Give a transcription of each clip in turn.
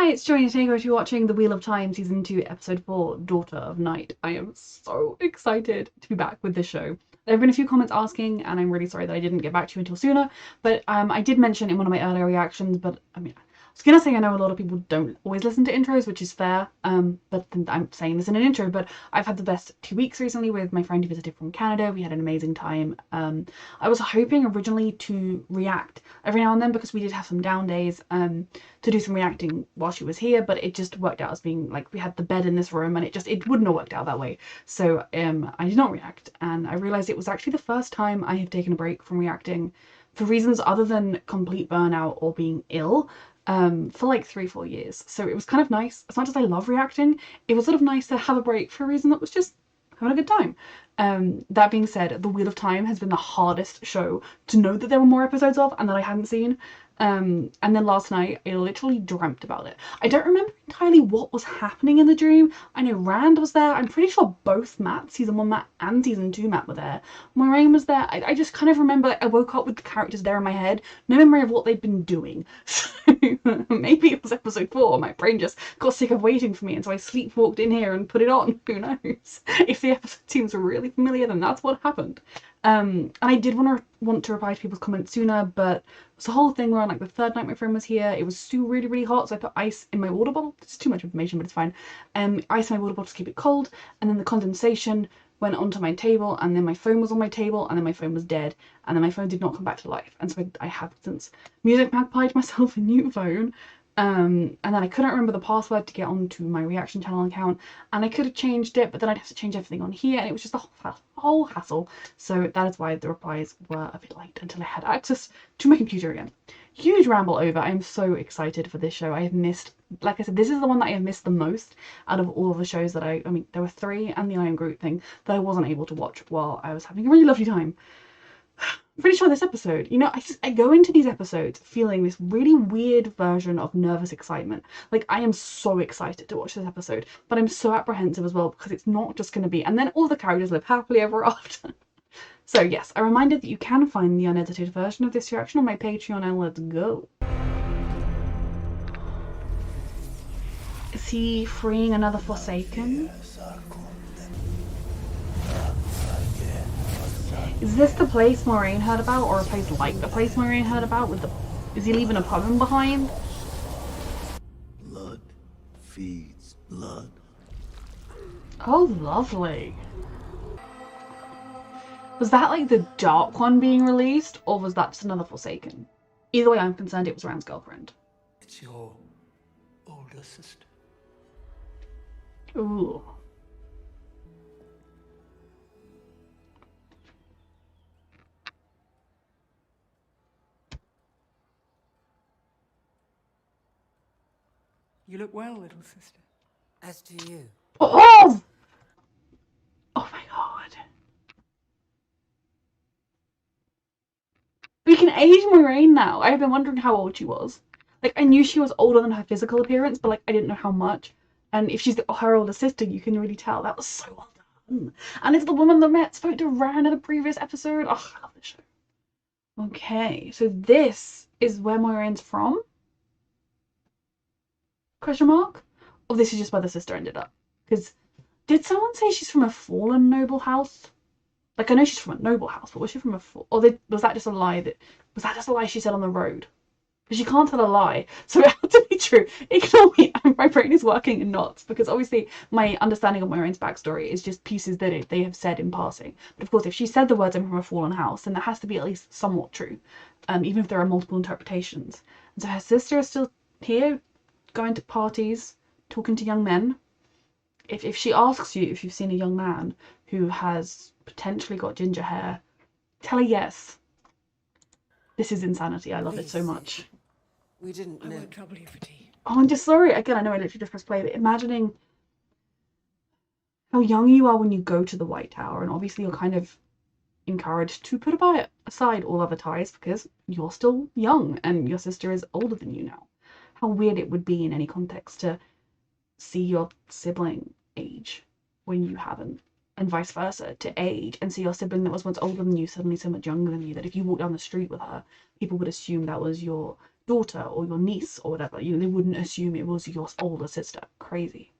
Hi, it's Joy and Tango. You're watching The Wheel of Time Season 2, Episode 4, Daughter of Night. I am so excited to be back with this show. There have been a few comments asking, and I'm really sorry that I didn't get back to you until sooner, but I did mention in one of my earlier reactions, but I mean, I was gonna say I know a lot of people don't always listen to intros, which is fair, but I'm saying this in an intro, but I've had the best 2 weeks recently with my friend who visited from Canada. We had an amazing time. I was hoping originally to react every now and then because we did have some down days to do some reacting while she was here, but it just worked out as being like we had the bed in this room and it wouldn't have worked out that way. So I did not react, and I realized it was actually the first time I have taken a break from reacting for reasons other than complete burnout or being ill for like 3-4 years. So it was kind of nice. As much as I love reacting, it was sort of nice to have a break for a reason that was just having a good time. That being said, The Wheel of Time has been the hardest show to know that there were more episodes of and that I hadn't seen. And then last night I literally dreamt about it. I don't remember entirely what was happening in the dream. I know Rand was there. I'm pretty sure both Matt, season 1 Matt and season 2 Matt were there. Moiraine was there. I just kind of remember I woke up with the characters there in my head. No memory of what they'd been doing. So maybe it was episode 4. My brain just got sick of waiting for me, and so I sleepwalked in here and put it on. Who knows? If the episode seems really familiar, then that's what happened. And I did want to reply to people's comments sooner, but it was the whole thing where on like the third night my friend was here, it was still really, really hot, so I put ice in my water bottle. It's too much information, but it's fine. Ice in my water bottle to keep it cold, and then the condensation went onto my table, and then my phone was on my table, and then my phone was dead, and then my phone did not come back to life. And so I have since Music Magpied myself a new phone. And then I couldn't remember the password to get onto my reaction channel account, and I could have changed it, but then I'd have to change everything on here, and it was just a whole hassle. So that is why the replies were a bit late until I had access to my computer again. Huge ramble over. I'm so excited for this show. I have missed, like I said, this is the one that I have missed the most out of all of the shows that I mean, there were 3 and the Iron Group thing that I wasn't able to watch while I was having a really lovely time. I'm pretty sure this episode, you know, I go into these episodes feeling this really weird version of nervous excitement. Like, I am so excited to watch this episode, but I'm so apprehensive as well because it's not just going to be, and then all the characters live happily ever after. So yes, a reminder that you can find the unedited version of this reaction on my Patreon, and let's go. Is he freeing another Forsaken? Is this the place Moiraine heard about, or a place like the place Moiraine heard about? Is he leaving a poem behind? Blood feeds blood. Oh, lovely. Was that like the dark one being released, or was that just another Forsaken? Either way, I'm concerned it was Rand's girlfriend. It's your older sister. Ooh. You look well, little sister. As do you. Oh! Oh my god. We can age Moiraine now. I have been wondering how old she was. Like, I knew she was older than her physical appearance, but like, I didn't know how much. And if she's her older sister, you can really tell. That was so well done. And it's the woman that spoke to Rand in a previous episode. Oh, I love this show. Okay, so this is where Moiraine's from? Question mark? Or this is just where the sister ended up? Because did someone say she's from a fallen noble house? Like, I know she's from a noble house, but was she from a was that just a lie she said on the road? Because she can't tell a lie, so it had to be true. Ignore me. My brain is working in knots because obviously my understanding of Moiraine's backstory is just pieces that they have said in passing. But of course, if she said the words "I'm from a fallen house," then that has to be at least somewhat true, even if there are multiple interpretations. And so her sister is still here, going to parties, talking to young men. If she asks you if you've seen a young man who has potentially got ginger hair, tell her yes. This is insanity. I love it so much. We didn't know. I won't trouble you for tea. Oh, I'm just sorry. Again, I know I literally just pressed play, but imagining how young you are when you go to the White Tower, and obviously you're kind of encouraged to put aside all other ties because you're still young and your sister is older than you now. How weird it would be in any context to see your sibling age when you haven't, and vice versa, to age and see your sibling that was once older than you suddenly so much younger than you that if you walk down the street with her, people would assume that was your daughter or your niece or whatever. They wouldn't assume it was your older sister. Crazy.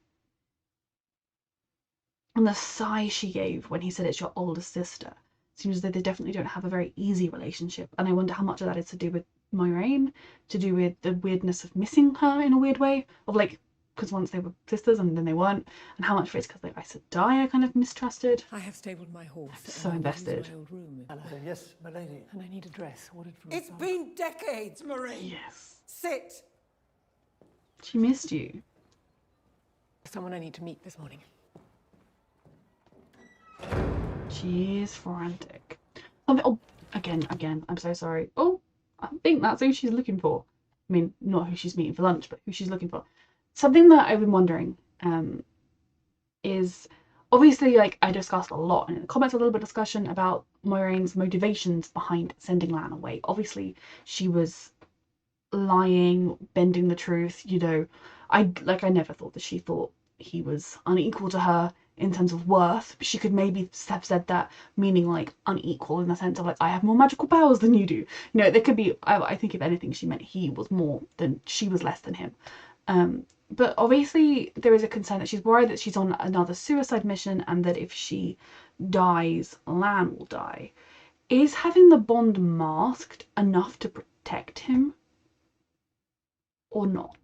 And the sigh she gave when he said it's your older sister seems as though they definitely don't have a very easy relationship. And I wonder how much of that is to do with Moiraine, to do with the weirdness of missing her in a weird way, of like, because once they were sisters and then they weren't, and how much of it's because like Aes Sedai I kind of mistrusted. I have stabled my horse. So and I will use invested. my old room. Yes, my lady. And I need a dress ordered from It's Asana. been decades, Marie. Yes. Sit. She missed you. Someone I need to meet this morning. She is frantic. Oh, again, I'm so sorry. Oh, I think that's who she's looking for. I mean, not who she's meeting for lunch, but who she's looking for. Something that I've been wondering is obviously, like, I discussed a lot in the comments, a little bit of discussion about Moiraine's motivations behind sending Lan away. Obviously, she was lying, bending the truth, I never thought that she thought he was unequal to her in terms of worth. She could maybe have said that meaning like unequal in the sense of like, I have more magical powers than you do. There could be, I think if anything she meant he was more than she was less than him. But obviously there is a concern that she's worried that she's on another suicide mission and that if she dies, Lan will die. Is having the bond masked enough to protect him or not?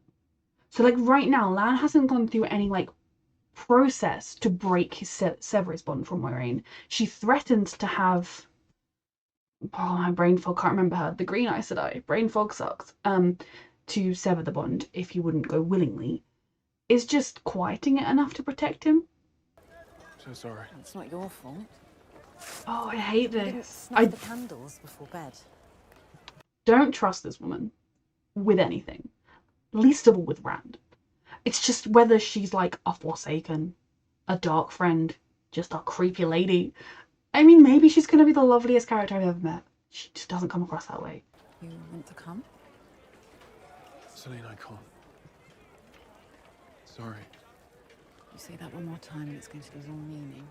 So like right now, Lan hasn't gone through any like process to break his sever his bond from Moiraine. She threatened to have my brain fog, can't remember her, the green Aes Sedai, brain fog sucks, to sever the bond if he wouldn't go willingly. Is just quieting it enough to protect him? So sorry. It's not your fault. Oh, I hate You didn't this. snuff I the candles before bed. don't trust this woman with anything, least of all with Rand. It's just whether she's like a Forsaken, a dark friend, just a creepy lady. I mean, maybe she's going to be the loveliest character I've ever met. She just doesn't come across that way. You want to come? Selene, I can't. Sorry. You say that one more time and it's going to lose all meaning.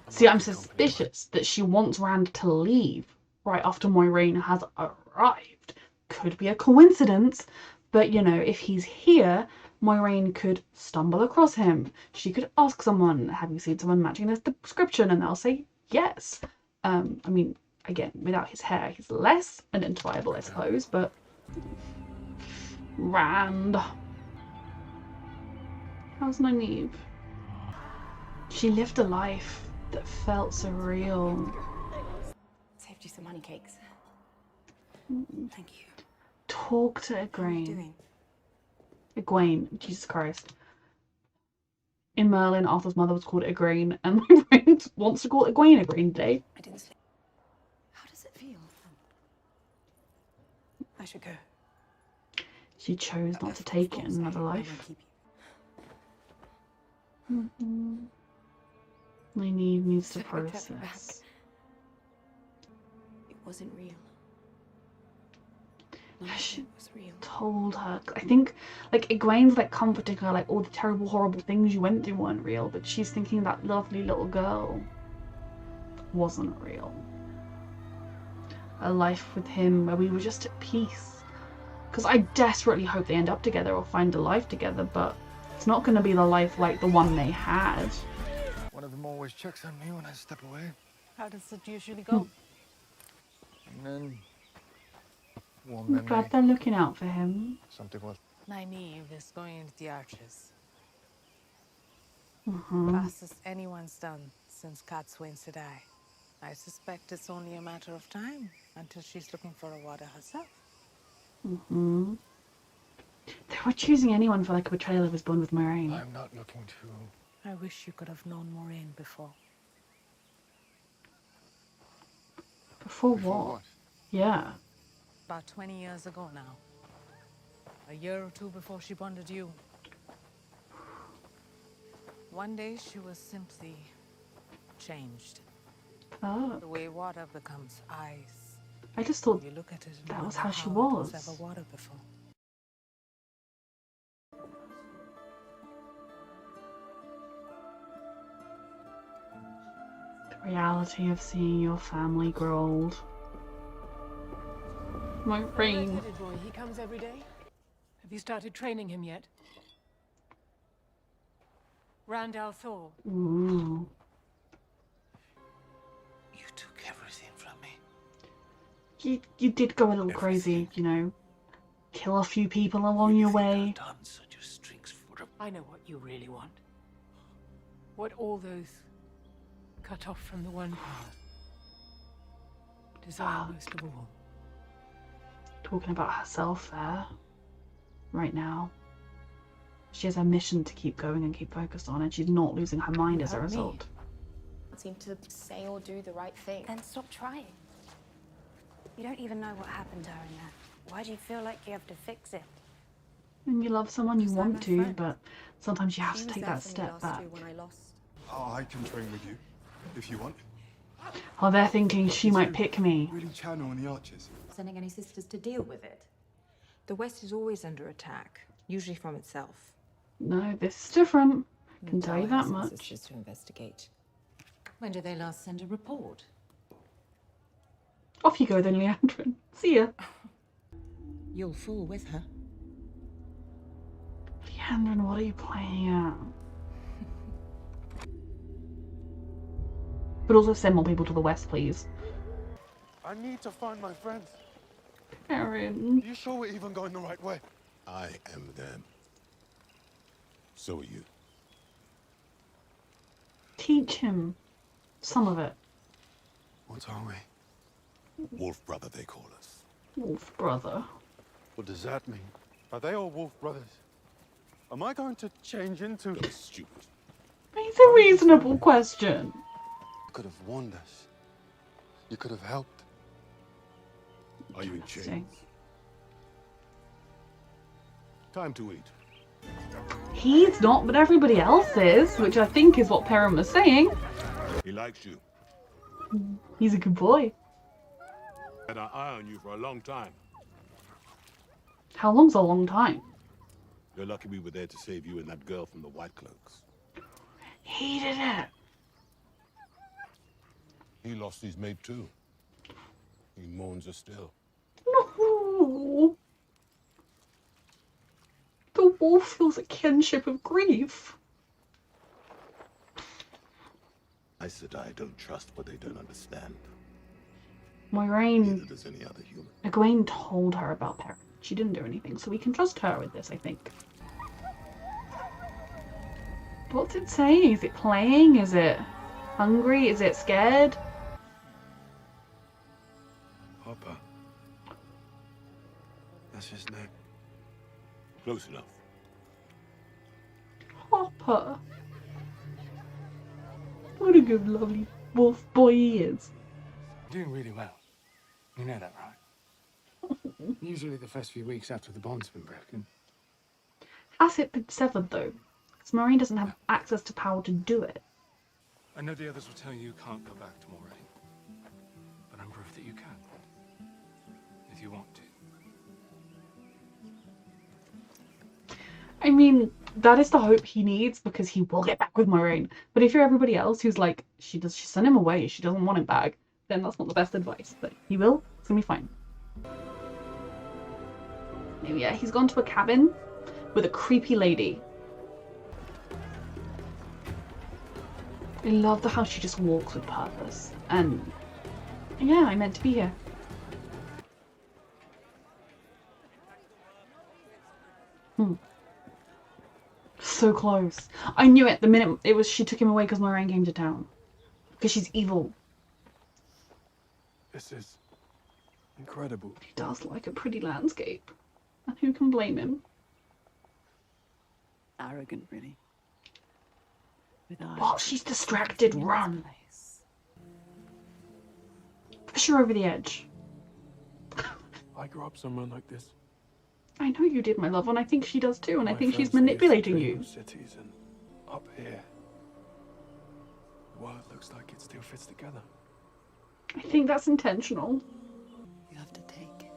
See, I'm suspicious that she wants Rand to leave right after Moiraine has arrived. Could be a coincidence, but if he's here, Moiraine could stumble across him. She could ask someone, have you seen someone matching this description? And they'll say yes. I mean, again, without his hair, he's less identifiable, I suppose, but Rand. How's Nynaeve? She lived a life that felt surreal. Saved you some honey cakes. Thank you. Talk to What are you Egwene. doing? Egwene, Jesus Christ. In Merlin, Arthur's mother was called Egwene, and my friend wants to call Egwene today. I didn't say. How does it feel? I should go. She chose not to take it in Of course, another I life. won't keep you. Nynaeve needs to So I kept it process. It wasn't real. I None of should- it was real. Told her. I think like Egwene's like comforting her, like all the terrible, horrible things you went through weren't real, but she's thinking that lovely little girl wasn't real. A life with him where we were just at peace. Because I desperately hope they end up together or find a life together, but it's not going to be the life like the one they had. One of them always checks on me when I step away. How does it usually go? And then... warm I'm memory. glad they're looking out for him. Something was... Nynaeve is going into the Arches. Mm-hmm. Fastest anyone's done since Cat's to die. I suspect it's only a matter of time until she's looking for a water herself. Mm-hmm. They were choosing anyone for like a betrayal of his bond with Moiraine. I'm not looking to... I wish you could have known Moiraine before. Before Before what? Yeah. About 20 years ago now. A year or two before she bonded you. One day she was simply changed. Oh, The way water becomes ice. I just thought You look at it and that was wonder how she it was. ever water before. the reality of seeing your family grow old. My brain. Red-headed boy, he comes every day? Have you started training him yet? Randall Thor. Ooh. You took everything from me. You did go a little crazy, you know. Kill a few people along your way. I've done such a strings for a... I know what you really want. What all those cut off from the one desire most of all. Talking about herself there. Right now. She has a mission to keep going and keep focused on, and she's not losing her mind as a result. Seem to say or do the right thing. Then stop trying. You don't even know what happened to her in there. Why do you feel like you have to fix it? When you love someone, you Just like want my to, friend. but sometimes you have She to was take there that for me step last back. year when I lost. Oh, I can train with you, if you want. Oh, they're thinking she might pick me. Really channel on the archers. Sending any sisters to deal with it. The West is always under attack, usually from itself. No, this is different. I can tell you that much. Sisters to investigate. When did they last send a report? Off you go then, Liandrin. See ya. You'll fool with her. Liandrin, what are you playing at? But also send more people to the west, please. I need to find my friends. Aaron. Are you sure we're even going the right way? I am them. So are you. Teach him some of it. What are we? Wolf brother, they call us. Wolf brother. What does that mean? Are they all wolf brothers? Am I going to change into... You're stupid. It's a reasonable question. You could have warned us. You could have helped. Are you in chains? Time to eat. He's not, but everybody else is, which I think is what Perrin was saying. He likes you. He's a good boy. Had our eye on you for a long time. How long's a long time? You're lucky we were there to save you and that girl from the White Cloaks. He did it. He lost his mate too. He mourns her still. No. The wolf feels a kinship of grief. I said I don't trust what they don't understand. Moiraine, Neither does any other human. Egwene told her about Perrin. She didn't do anything, so we can trust her with this, I think. What's it saying? Is it playing? Is it hungry? Is it scared? Hopper. That's his name. Close enough. Hopper. What a good, lovely wolf boy he is. Doing really well. You know that, right? Usually the first few weeks after the bond's been broken. Has it been severed, though? Because Moiraine doesn't have access to power to do it. I know the others will tell you you can't go back to Moraine. But I'm proof that you can. If you want to. I mean, that is the hope he needs, because he will get back with Moiraine. But if you're everybody else who's like, she sent him away, she doesn't want him back, then that's not the best advice. But he will, it's gonna be fine. Oh, yeah, he's gone to a cabin with a creepy lady. I love how she just walks with purpose. And yeah, I meant to be here. So close. I knew it the minute it was she took him away because Moiraine came to town. Because she's evil. This is incredible. He does like a pretty landscape. And who can blame him? Arrogant, really. With eyes. Oh, she's distracted. Run. Push her over the edge. I grew up somewhere like this. I know you did, my love, and I think she does too, and I My think she's friends manipulating live in you. cities and up here, the world looks like it still fits together. I think that's intentional. You have to take it.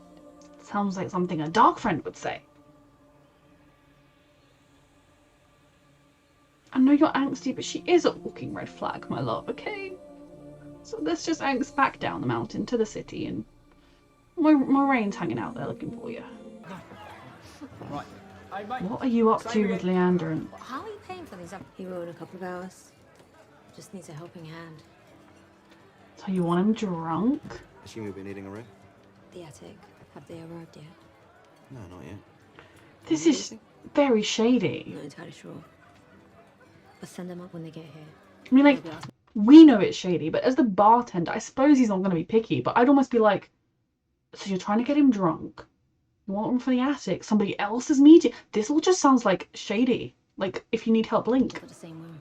Sounds like something a dark friend would say. I know you're angsty, but she is a walking red flag, my love, okay? So let's just angst back down the mountain to the city and Moraine's hanging out there looking for you. Right. Hey, mate. What are you up Same to again. with Liandrin? How are you paying for these? He will in a couple of hours. Just needs a helping hand. So you want him drunk? Assume you've been eating a room? The attic. Have they arrived yet? No, not yet. This is very shady. Not entirely sure. But send them up when they get here. I mean, like, we know it's shady, but as the bartender, I suppose he's not going to be picky, but I'd almost be like, so you're trying to get him drunk? You want him for the attic? Somebody else's meeting? This all just sounds like shady. Like, if you need help, link. Got the same room.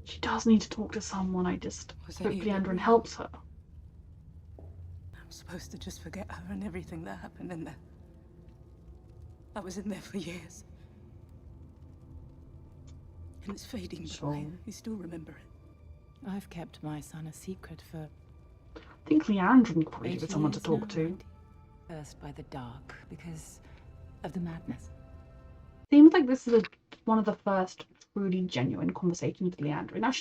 She does need to talk to someone. I just hope Liandrin helps her. I'm supposed to just forget her and everything that happened in there. I was in there for years. And it's fading, but I still remember it. I've kept my son a secret for I think Liandrin probably needed someone to talk to. First by the dark, because of the madness. Seems like this is one of the first truly genuine conversations with Liandrin. Now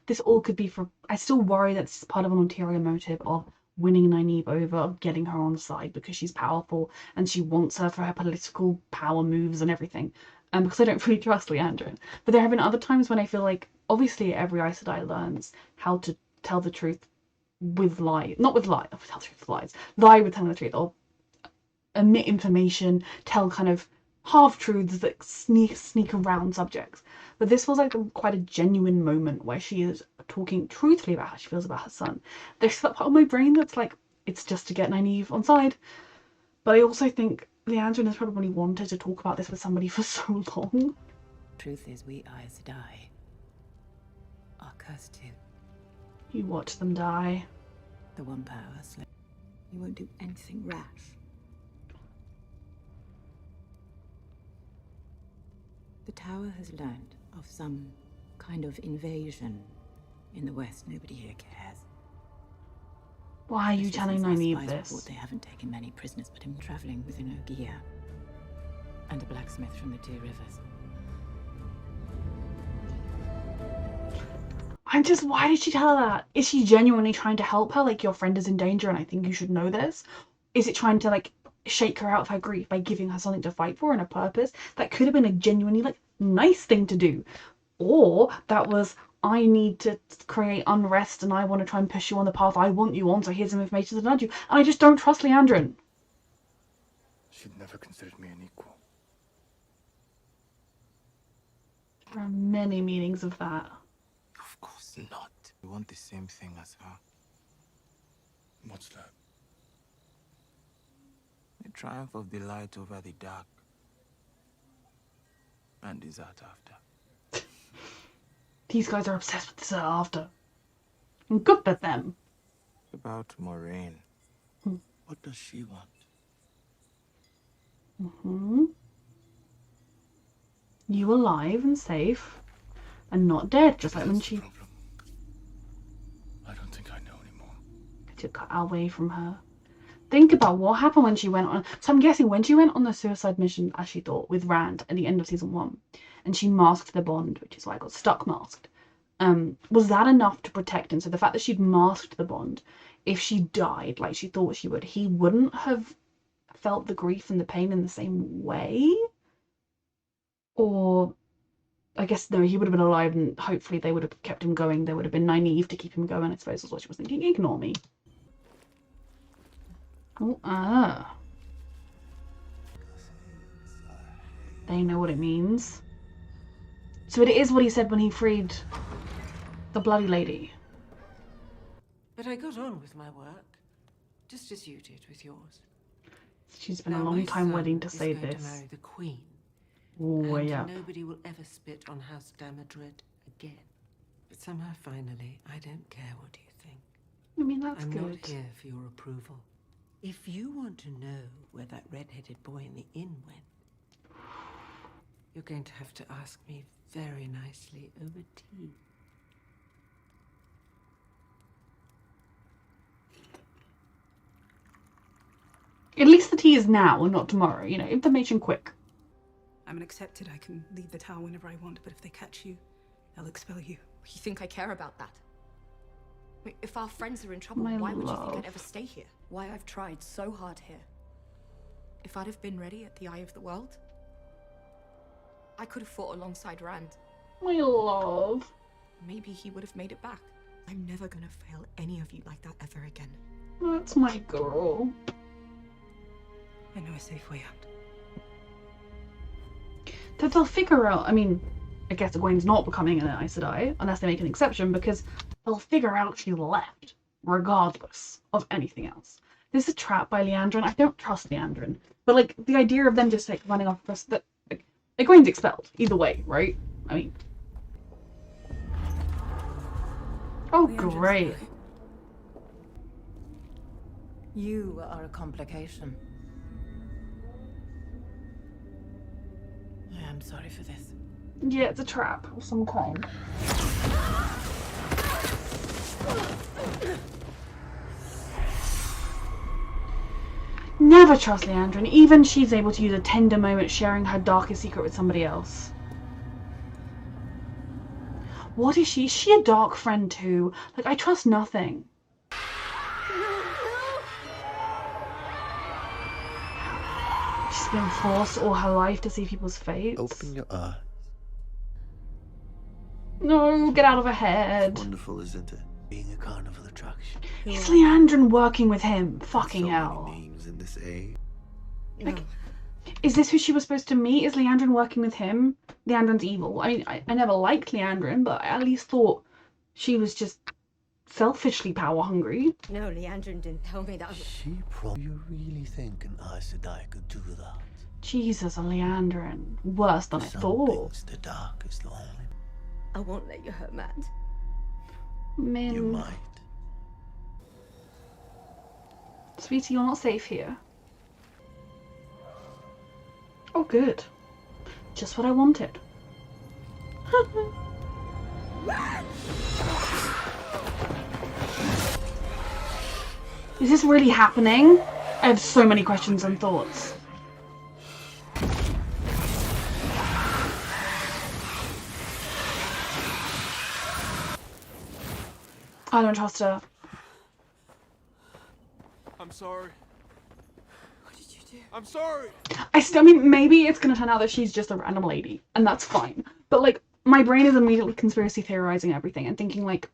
this all could be for, I still worry that this is part of an ulterior motive of winning Nynaeve over, of getting her on side because she's powerful and she wants her for her political power moves and everything. Because I don't fully trust Liandrin. But there have been other times when I feel like, obviously every Aes Sedai learns how to tell the truth with lies. Not with lies, tell the truth with lies. Lie with telling the truth, or omit information, tell kind of half-truths that sneak around subjects. But this was like quite a genuine moment where she is talking truthfully about how she feels about her son. There's that part of my brain that's like, it's just to get Nynaeve on side. But I also think Liandrin has probably wanted to talk about this with somebody for so long. Truth is, we Aes Sedai are cursed too. You watch them die. The one power slave. You won't do anything rash. The tower has learned of some kind of invasion in the west. Nobody here cares. Why are you telling Nynaeve this? They haven't taken many prisoners, but him traveling with an Ogier and a blacksmith from the Two Rivers. Why did she tell her that? Is she genuinely trying to help her? Like, your friend is in danger and I think you should know this? Is it trying to, like, shake her out of her grief by giving her something to fight for and a purpose? That could have been a genuinely, like, nice thing to do. Or that was, I need to create unrest and I want to try and push you on the path I want you on, so here's some information to nudge you. And I just don't trust Liandrin. She'd never considered me an equal. There are many meanings of that. Of course not. We want the same thing as her. What's that? The triumph of the light over the dark. And dessert after. These guys are obsessed with dessert after. And good for them. About Moraine. What does she want? You alive and safe. And not dead, just like when she... I don't think I know anymore. To cut away from her. Think about what happened when she went on... So I'm guessing when she went on the suicide mission, as she thought, with Rand at the end of season 1, and she masked the bond, which is why I got stuck masked, was that enough to protect him? So the fact that she'd masked the bond, if she died like she thought she would, he wouldn't have felt the grief and the pain in the same way? Or... I guess, no, he would have been alive and hopefully they would have kept him going. There would have been Nynaeve to keep him going, I suppose, was what she was thinking. Ignore me. Oh, They know what it means. So it is what he said when he freed the bloody lady. But I got on with my work, just as you did with yours. She's been a long time waiting to say this. this. To marry the Queen. Oh, and yeah. Nobody will ever spit on House Damadred again. But somehow, finally, I don't care what you think. I mean, that's I'm good. not here for your approval. If you want to know where that red-headed boy in the inn went, you're going to have to ask me very nicely over tea. At least the tea is now and not tomorrow. You know, information quick. I'm an accepted. I can leave the tower whenever I want, but if they catch you, they'll expel you. You think I care about that? Wait, if our friends are in trouble, My why would you think love. I'd ever stay here? Why I've tried so hard here. If I'd have been ready at the eye of the world, I could have fought alongside Rand. My love. Maybe he would have made it back. I'm never gonna fail any of you like that ever again. That's my girl. I know a safe way out. That they'll figure out. I mean, I guess Egwene's not becoming an Aes Sedai, unless they make an exception, because they'll figure out she left, regardless of anything else. This is a trap by Liandrin. I don't trust Liandrin. But, like, the idea of them just, like, running off across that... Like, Egwene's expelled, either way, right? I mean... Oh, great. You are a complication. I am sorry for this. Yeah, it's a trap of some kind. Never trust Liandrin. Even she's able to use a tender moment sharing her darkest secret with somebody else. What is she? Is she a dark friend too? Like, I trust nothing. She's been forced all her life to see people's fates. Open your eyes. No, get out of her head. Wonderful, isn't it? Being a carnival attraction. Is Liandrin working with him? Fucking so hell. Many names in this age. Like, is this who she was supposed to meet? Is Liandrin working with him? Liandrin's evil. I mean, I never liked Liandrin, but I at least thought she was just selfishly power hungry. No, Liandrin didn't tell me that. She probably. You really think an Aes Sedai could do that? Jesus, Liandrin. Worse than I Some thought. things the dark is lonely. I won't let you hurt Matt. Min. You might. Sweetie, you're not safe here. Oh, good. Just what I wanted. Is this really happening? I have so many questions and thoughts. I don't trust her. I'm sorry. What did you do? I'm sorry. I mean, maybe it's gonna turn out that she's just a random lady, and that's fine. But, like, my brain is immediately conspiracy theorizing everything and thinking, like,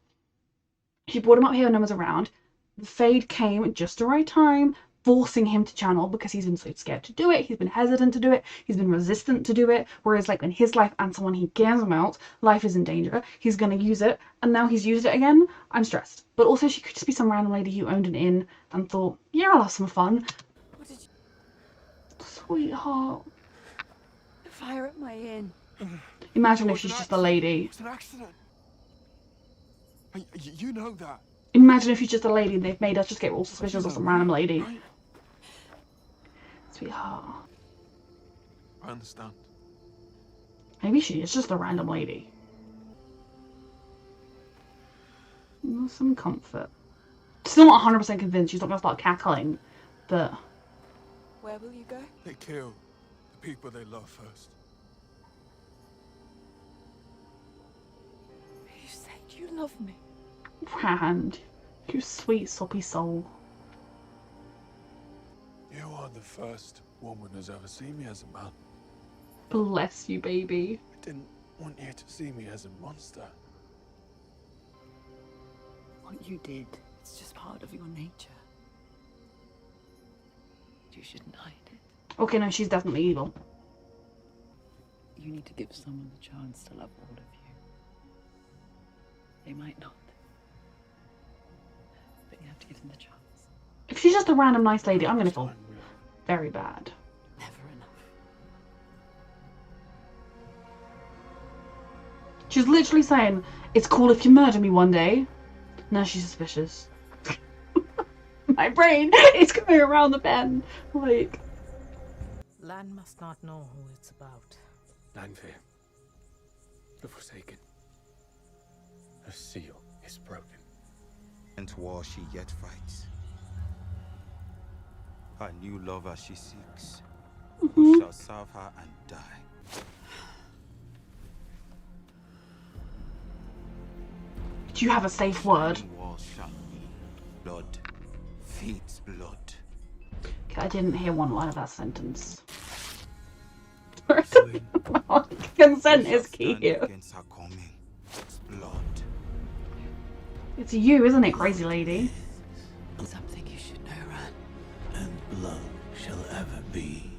she brought him up here when no one was around. The Fade came at just the right time, forcing him to channel because he's been so scared to do it. He's been hesitant to do it. He's been resistant to do it. Whereas, like, in his life and someone he cares about, life is in danger. He's gonna use it, and now he's used it again. I'm stressed. But also, she could just be some random lady who owned an inn and thought, yeah, I'll have some fun. What did you... Sweetheart. The fire at my inn. Imagine if she's just a lady. It's an accident. You know that. Imagine if she's just a lady and they've made us just get all suspicious of some random lady. Right? Sweetheart. I understand. Maybe she is just a random lady. Some comfort. Still not 100% convinced she's not going to start cackling, but... Where will you go? They kill the people they love first. You said you love me. Rand, you sweet soppy soul. You are the first woman who's ever seen me as a man. Bless you, baby. I didn't want you to see me as a monster. What you did, it's just part of your nature. You shouldn't hide it. Okay, no, she's definitely evil. You need to give someone the chance to love all of you. They might not. But you have to give them the chance. If she's just a random nice lady, I'm going to feel very bad. Never enough. She's literally saying, it's cool if you murder me one day. Now she's suspicious. My brain is going around the bend. Like... Land must not know who it's about. Lanfear. The Forsaken. Her seal is broken. And war she yet fights. Her new lover she seeks. Who shall serve her and die. Do you have a safe word? War all shall be. Blood feeds blood. Okay, I didn't hear one line of that sentence. Selene, Consent who is shall key stand here. against her coming? Blood. It's you, isn't it, crazy lady? Something you should know, Ran. And blood shall ever be.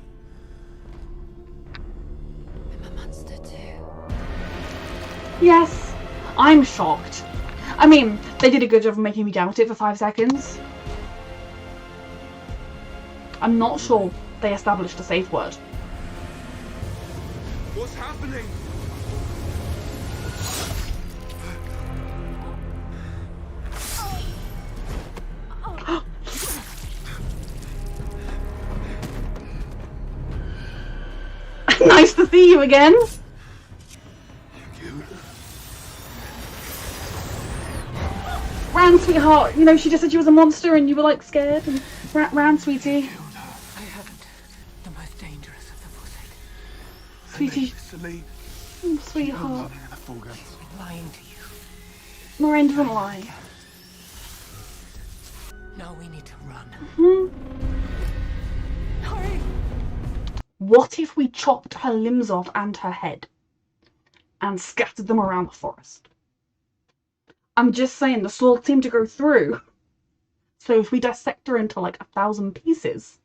I'm a monster too. Yes, I'm shocked. I mean, they did a good job of making me doubt it for 5 seconds. I'm not sure they established a safe word. What's happening? Nice to see you again. Ran, sweetheart. You know, she just said she was a monster and you were like scared. And Ran, sweetie. I haven't. The most dangerous of the Forsaken. Sweetie. Selene. Oh, sweetheart. Lying to you. Moraine doesn't lie. Now we need to run. Hurry! What if we chopped her limbs off and her head and scattered them around the forest? I'm just saying, the sword seemed to go through. So if we dissect her into like 1,000 pieces,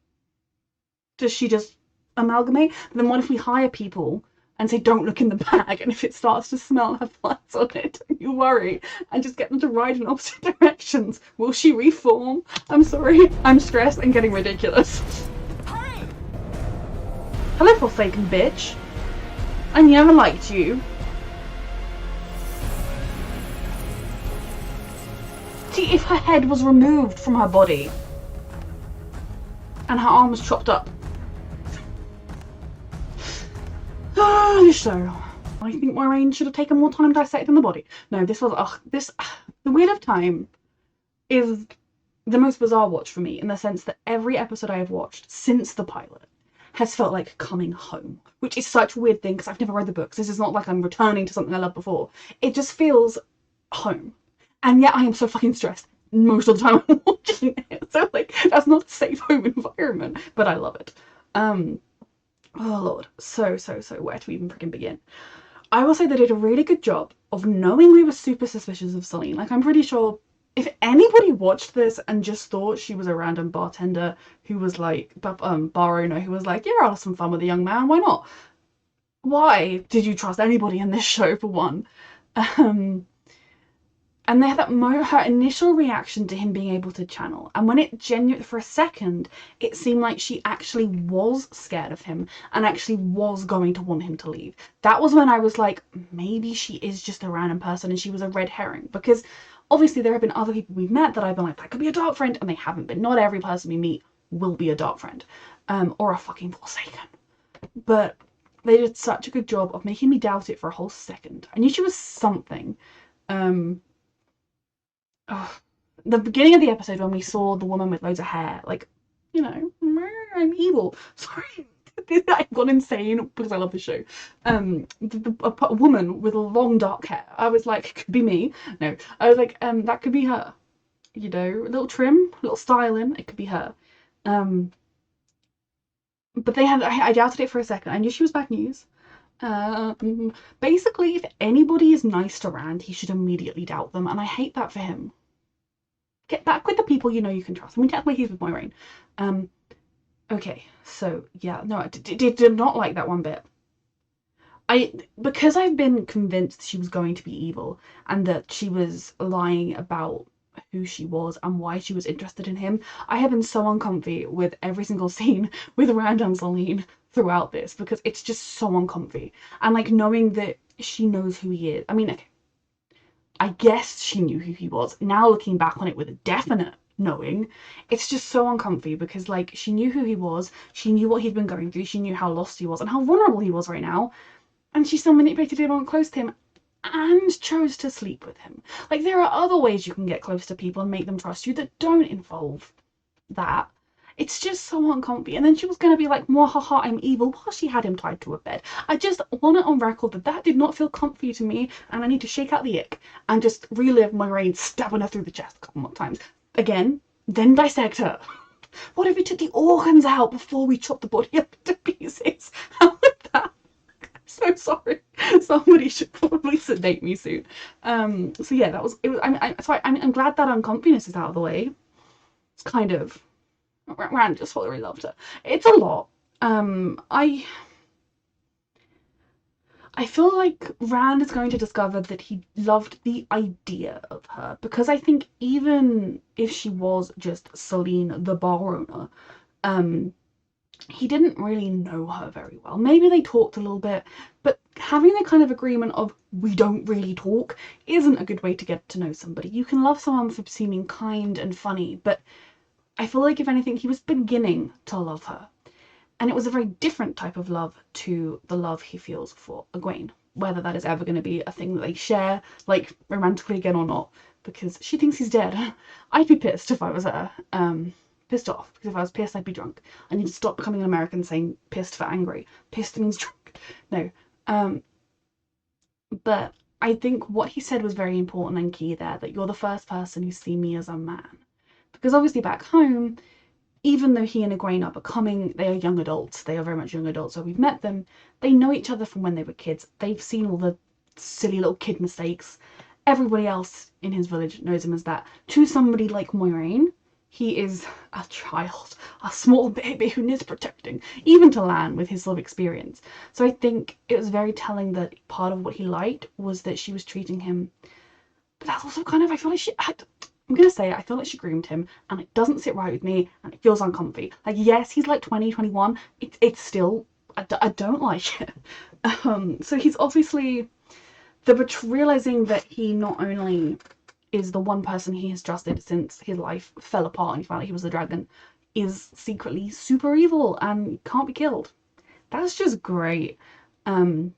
does she just amalgamate? Then what if we hire people and say, don't look in the bag, and if it starts to smell and have flies on it, don't you worry, and just get them to ride in opposite directions? Will she reform? I'm sorry, I'm stressed and getting ridiculous. Hurry! Hello, Forsaken bitch. I never liked you. See, if her head was removed from her body and her arm was chopped up. So, I think Moraine should have taken more time dissecting the body. No, this was, The Wheel of Time is the most bizarre watch for me in the sense that every episode I have watched since the pilot has felt like coming home, which is such a weird thing because I've never read the books. This is not like I'm returning to something I loved before. It just feels home. And yet I am so fucking stressed most of the time I'm watching it. So like, that's not a safe home environment, but I love it. Oh lord, so where to even freaking begin? I will say they did a really good job of knowing we were super suspicious of Selene. Like, I'm pretty sure if anybody watched this and just thought she was a random bartender who was like, bar owner who was like, yeah, I'll have some fun with a young man, why not? Why did you trust anybody in this show, for one? And they had her initial reaction to him being able to channel, and when it for a second, it seemed like she actually was scared of him and actually was going to want him to leave. That was when I was like, maybe she is just a random person and she was a red herring, because obviously there have been other people we've met that I've been like, that could be a dark friend, and they haven't been. Not every person we meet will be a dark friend, or a fucking Forsaken. But they did such a good job of making me doubt it for a whole second. I knew she was something. The beginning of the episode when we saw the woman with loads of hair, like, you know, I'm evil. Sorry, I've gone insane because I love the show. A woman with long dark hair. I was like, could be me. No, I was like, that could be her. You know, a little trim, a little styling, it could be her. But they had, I doubted it for a second. I knew she was bad news. Basically, if anybody is nice to Rand, he should immediately doubt them, and I hate that for him. Get back with the people you know you can trust. I mean, technically he's with Moiraine. Okay, so yeah, no, I did not like that one bit. Because I've been convinced she was going to be evil and that she was lying about who she was and why she was interested in him, I have been so uncomfy with every single scene with Rand and Selene throughout this, because it's just so uncomfy. And like, knowing that she knows who he is. I mean, okay, I guess she knew who he was. Now looking back on it with a definite knowing, it's just so uncomfy, because like, she knew who he was, she knew what he'd been going through, she knew how lost he was and how vulnerable he was right now, and she still manipulated him on close to him and chose to sleep with him. Like, there are other ways you can get close to people and make them trust you that don't involve that. It's just so uncomfy. And then she was going to be like, "Mwahaha, I'm evil," while she had him tied to a bed. I just want it on record that did not feel comfy to me, and I need to shake out the ick and just relive Moiraine stabbing her through the chest a couple more times. Again, then dissect her. What if we took the organs out before we chopped the body up into pieces? How would that? So sorry. Somebody should probably sedate me soon. So yeah, that was it. I'm glad that uncomfiness is out of the way. It's kind of Rand just really loved her. It's a lot. I feel like Rand is going to discover that he loved the idea of her, because I think even if she was just Selene, the bar owner, he didn't really know her very well. Maybe they talked a little bit, but having the kind of agreement of we don't really talk isn't a good way to get to know somebody. You can love someone for seeming kind and funny, but I feel like if anything, he was beginning to love her. And it was a very different type of love to the love he feels for Egwene. Whether that is ever going to be a thing that they share, like, romantically again or not, because she thinks he's dead. I'd be pissed if I was her. Pissed off, because if I was pissed, I'd be drunk. I need to stop becoming an American saying pissed for angry. Pissed means drunk. No. But I think what he said was very important and key there, that you're the first person who's seen me as a man. Because obviously back home, even though he and Egwene are becoming, they are young adults, they are very much young adults, so we've met them, they know each other from when they were kids. They've seen all the silly little kid mistakes. Everybody else in his village knows him as that. To somebody like Moiraine, he is a child, a small baby who needs protecting, even to Lan with his sort of experience. So I think it was very telling that part of what he liked was that she was treating him, but that's also kind of, I feel like I'm going to say it, I feel like she groomed him, and it doesn't sit right with me, and it feels uncomfy. Like, yes, he's like 20, 21, it's still, I don't like it. So he's obviously, realizing that he not only is the one person he has trusted since his life fell apart and he found out he was the dragon, is secretly super evil and can't be killed. That's just great. On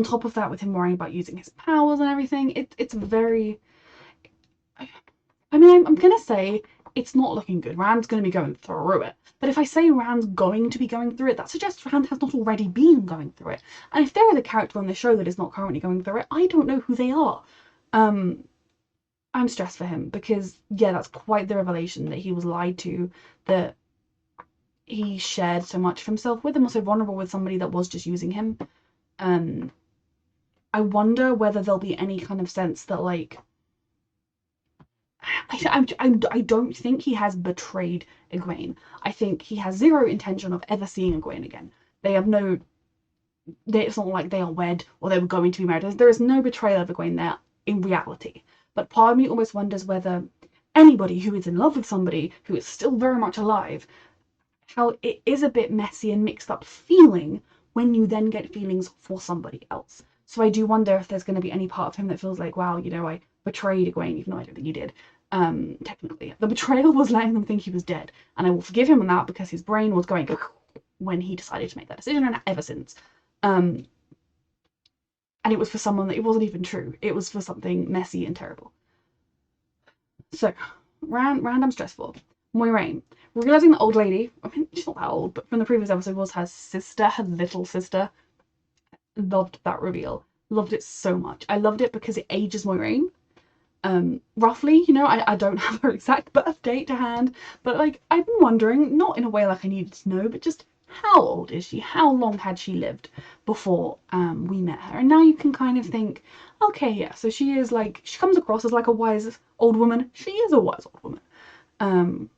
top of that, with him worrying about using his powers and everything, it's very... I mean, I'm going to say it's not looking good. Rand's going to be going through it. But if I say Rand's going to be going through it, that suggests Rand has not already been going through it. And if there is a character on the show that is not currently going through it, I don't know who they are. I'm stressed for him because, yeah, that's quite the revelation, that he was lied to, that he shared so much of himself with and was so vulnerable with somebody that was just using him. I wonder whether there'll be any kind of sense that, like, I don't think he has betrayed Egwene. I think he has zero intention of ever seeing Egwene again. They have no... it's not like they are wed or they were going to be married. There is no betrayal of Egwene there in reality. But part of me almost wonders whether anybody who is in love with somebody who is still very much alive, how it is a bit messy and mixed up feeling when you then get feelings for somebody else. So I do wonder if there's going to be any part of him that feels like, wow, you know, I betrayed Egwene, even though I don't think you did. Technically. The betrayal was letting them think he was dead. And I will forgive him on that because his brain was going when he decided to make that decision, and ever since. And it was for someone that it wasn't even true. It was for something messy and terrible. So, random stressful. Moiraine. We're realizing the old lady, I mean, she's not that old, but from the previous episode was her sister, her little sister. Loved that reveal. Loved it so much. I loved it because it ages Moiraine. Roughly, you know, I don't have her exact birth date to hand, but like, I've been wondering, not in a way like I needed to know, but just how old is she? How long had she lived before we met her? And now you can kind of think, okay, yeah, so she is like, she comes across as like a wise old woman. She is a wise old woman.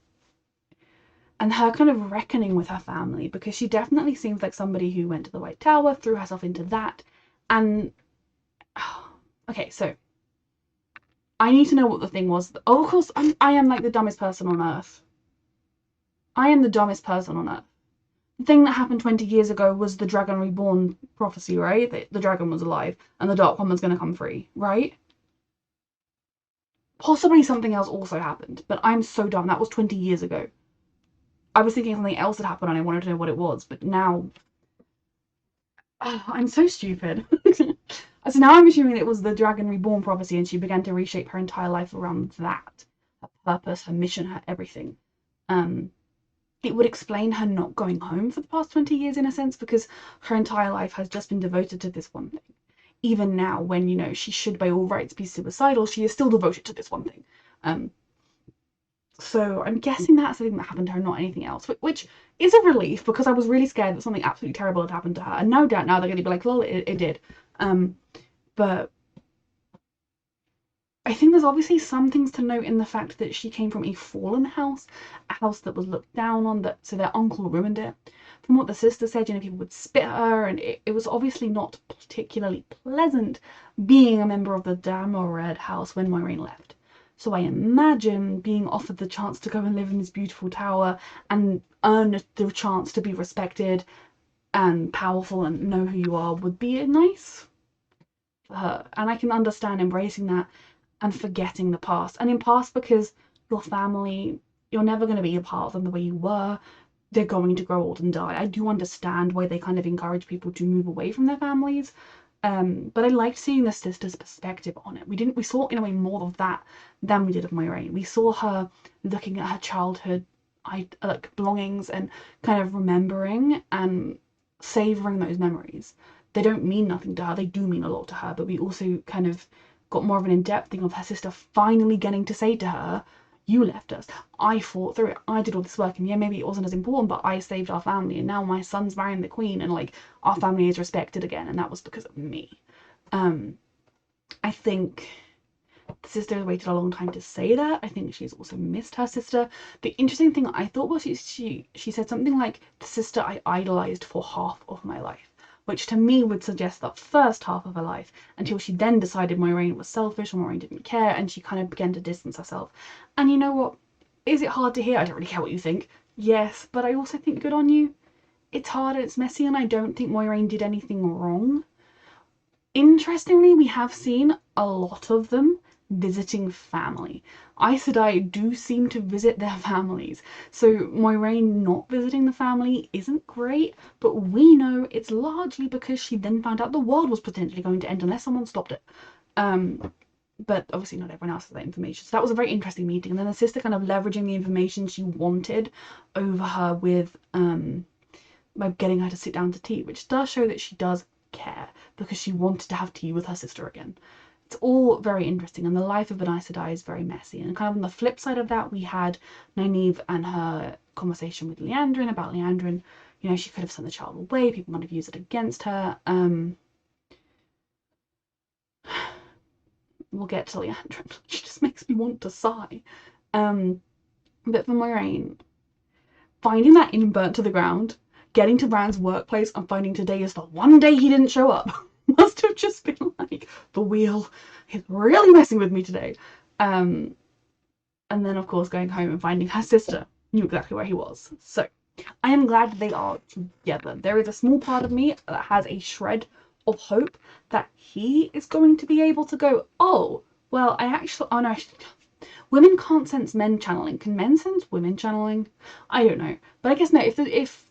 And her kind of reckoning with her family, because she definitely seems like somebody who went to the White Tower, threw herself into that, and... okay, so... I need to know what the thing was. Oh, of course, I am like the dumbest person on earth. I am the dumbest person on earth. The thing that happened 20 years ago was the Dragon Reborn prophecy, right? The dragon was alive and the Dark One was going to come free, right? Possibly something else also happened, but I'm so dumb. That was 20 years ago. I was thinking something else had happened and I wanted to know what it was, but now... oh, I'm so stupid. So now I'm assuming it was the Dragon Reborn prophecy and she began to reshape her entire life around that. Her purpose, her mission, her everything. it would explain her not going home for the past 20 years in a sense, because her entire life has just been devoted to this one thing. Even now, when, you know, she should by all rights be suicidal, she is still devoted to this one thing. So I'm guessing that's the thing that happened to her, not anything else, which is a relief, because I was really scared that something absolutely terrible had happened to her. And no doubt now they're going to be like, lol, it did. But I think there's obviously some things to note in the fact that she came from a fallen house, a house that was looked down on, that so their uncle ruined it. From what the sister said, you know, people would spit at her, and it was obviously not particularly pleasant being a member of the Damar Red house when Moiraine left. So I imagine being offered the chance to go and live in this beautiful tower and earn the chance to be respected and powerful and know who you are would be nice for her. And I can understand embracing that and forgetting the past. And in past, because your family, you're never going to be a part of them the way you were. They're going to grow old and die. I do understand why they kind of encourage people to move away from their families. But I liked seeing the sister's perspective on it. We saw in a way more of that than we did of Moiraine. We saw her looking at her childhood like belongings and kind of remembering and savouring those memories. They don't mean nothing to her, they do mean a lot to her, but we also kind of got more of an in-depth thing of her sister finally getting to say to her, you left us, I fought through it, I did all this work, and yeah, maybe it wasn't as important, but I saved our family, and now my son's marrying the queen, and like our family is respected again, and that was because of me. I think the sister has waited a long time to say that. I think she's also missed her sister. The interesting thing I thought was she said something like, the sister I idolized for half of my life, which to me would suggest that first half of her life, until she then decided Moiraine was selfish or Moiraine didn't care, and she kind of began to distance herself. And you know what? Is it hard to hear? I don't really care what you think. Yes, but I also think good on you. It's hard and it's messy, and I don't think Moiraine did anything wrong. Interestingly, we have seen a lot of them visiting family. Aes Sedai do seem to visit their families, so Moiraine not visiting the family isn't great, but we know it's largely because she then found out the world was potentially going to end unless someone stopped it. But obviously not everyone else has that information. So that was a very interesting meeting, and then the sister kind of leveraging the information she wanted over her with by getting her to sit down to tea, which does show that she does care, because she wanted to have tea with her sister again. It's all very interesting, and the life of an Aes Sedai is very messy. And kind of on the flip side of that, we had Nynaeve and her conversation with Liandrin about Liandrin. You know, she could have sent the child away, people might have used it against her. We'll get to Liandrin. She just makes me want to sigh. But for Moiraine, finding that in burnt to the ground, getting to Rand's workplace and finding today is the one day he didn't show up must have just been like, the wheel is really messing with me today. And then of course going home and finding her sister knew exactly where he was. So I am glad they are together. There is a small part of me that has a shred of hope that he is going to be able to go, oh, well, oh no, women can't sense men channeling. Can men sense women channeling? I don't know. But I guess no, if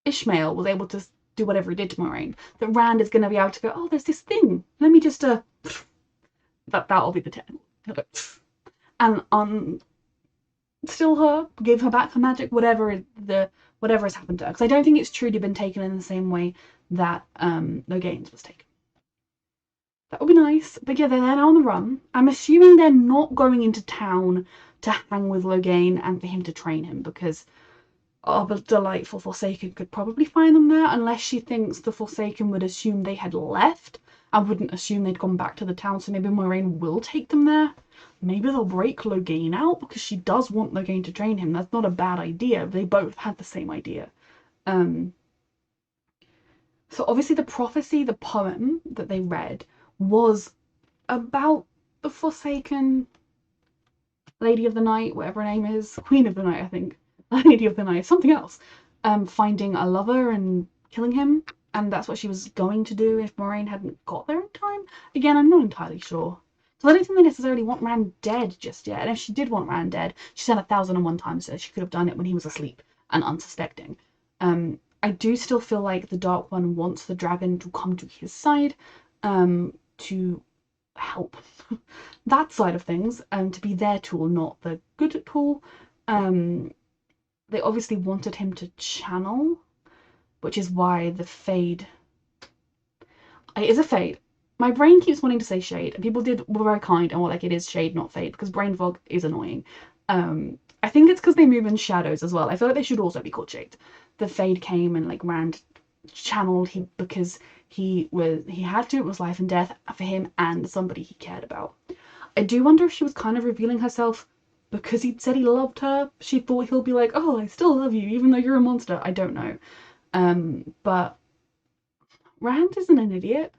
Ishmael was able to do whatever he did to Moiraine, that Rand is going to be able to go, oh, there's this thing. Let me just, that'll be the 10. And still her, give her back her magic, whatever has happened to her. Because I don't think it's truly been taken in the same way that Logain's was taken. That would be nice. But yeah, they're now on the run. I'm assuming they're not going into town to hang with Logain and for him to train him, because the delightful Forsaken could probably find them there, unless she thinks the Forsaken would assume they had left and wouldn't assume they'd gone back to the town, so maybe Moiraine will take them there. Maybe they'll break Logain out, because she does want Logain to train him. That's not a bad idea. They both had the same idea. So obviously the prophecy, the poem that they read, was about the Forsaken Lady of the Night, whatever her name is, Queen of the Night, I think. Lady of the Night, something else. Finding a lover and killing him, and that's what she was going to do if Moiraine hadn't got there in time. Again, I'm not entirely sure. So I don't think they necessarily want Rand dead just yet. And if she did want Rand dead, she said 1,001 times that she could have done it when he was asleep and unsuspecting. I do still feel like the Dark One wants the dragon to come to his side, to help that side of things, to be their tool, not the good tool. they obviously wanted him to channel, which is why the fade. It is a fade. My brain keeps wanting to say shade, and people were very kind and were like, it is shade, not fade, because brain fog is annoying. I think it's because they move in shadows as well. I feel like they should also be called shade. The fade came and like Rand channeled him because he had to. It was life and death for him and somebody he cared about. I do wonder if she was kind of revealing herself because he'd said he loved her. She thought he'll be like, oh, I still love you, even though you're a monster. I don't know. But Rand isn't an idiot.